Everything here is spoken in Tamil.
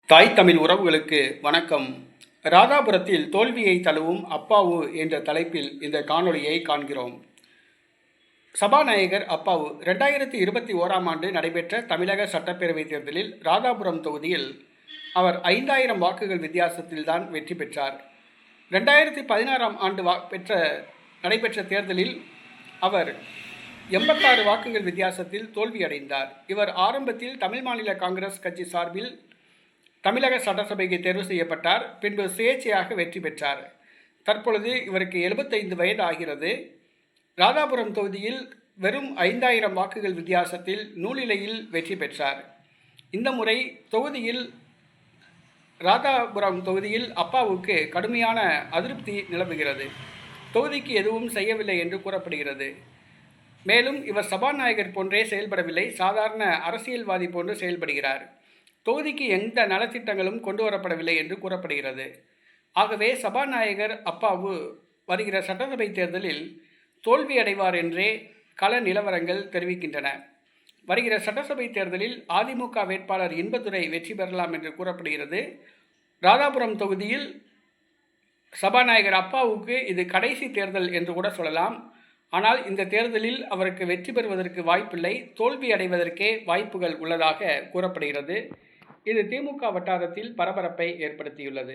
தாய் தமிழ் உறவுகளுக்கு வணக்கம். ராதாபுரத்தில் தோல்வியை தழுவும் அப்பாவு என்ற தலைப்பில் இந்த காணொளியை காண்கிறோம். சபாநாயகர் அப்பாவு 2021ஆம் ஆண்டு நடைபெற்ற தமிழக சட்டப்பேரவைத் தேர்தலில் ராதாபுரம் தொகுதியில் அவர் 5000 வாக்குகள் வித்தியாசத்தில் தான் வெற்றி பெற்றார். 2016ஆம் ஆண்டு நடைபெற்ற தேர்தலில் அவர் 86 வாக்குகள் வித்தியாசத்தில் தோல்வியடைந்தார். இவர் ஆரம்பத்தில் தமிழ் மாநில காங்கிரஸ் கட்சி சார்பில் தமிழக சட்டசபைக்கு தேர்வு செய்யப்பட்டார். பின்பு சுயேட்சையாக வெற்றி பெற்றார். தற்பொழுது இவருக்கு 75 வயது ஆகிறது. ராதாபுரம் தொகுதியில் வெறும் 5000 வாக்குகள் வித்தியாசத்தில் நூலிலையில் வெற்றி பெற்றார். இந்த முறை ராதாபுரம் தொகுதியில் அப்பாவுக்கு கடுமையான அதிருப்தி நிலவுகிறது. தொகுதிக்கு எதுவும் செய்யவில்லை என்று கூறப்படுகிறது. மேலும் இவர் சபாநாயகர் போன்றே செயல்படவில்லை, சாதாரண அரசியல்வாதி போன்று செயல்படுகிறார். தொகுதிக்கு எந்த நலத்திட்டங்களும் கொண்டு வரப்படவில்லை என்று கூறப்படுகிறது. ஆகவே சபாநாயகர் அப்பாவு வருகிற சட்டசபை தேர்தலில் தோல்வியடைவார் என்றே கள நிலவரங்கள் தெரிவிக்கின்றன. வருகிற சட்டசபை தேர்தலில் அதிமுக வேட்பாளர் இன்பதுரை வெற்றி பெறலாம் என்று கூறப்படுகிறது. ராதாபுரம் தொகுதியில் சபாநாயகர் அப்பாவுக்கு இது கடைசி தேர்தல் என்று கூட சொல்லலாம். ஆனால் இந்த தேர்தலில் அவருக்கு வெற்றி பெறுவதற்கு வாய்ப்பில்லை, தோல்வி அடைவதற்கே வாய்ப்புகள் உள்ளதாக கூறப்படுகிறது. இது திமுக வட்டாரத்தில் பரபரப்பை ஏற்படுத்தியுள்ளது.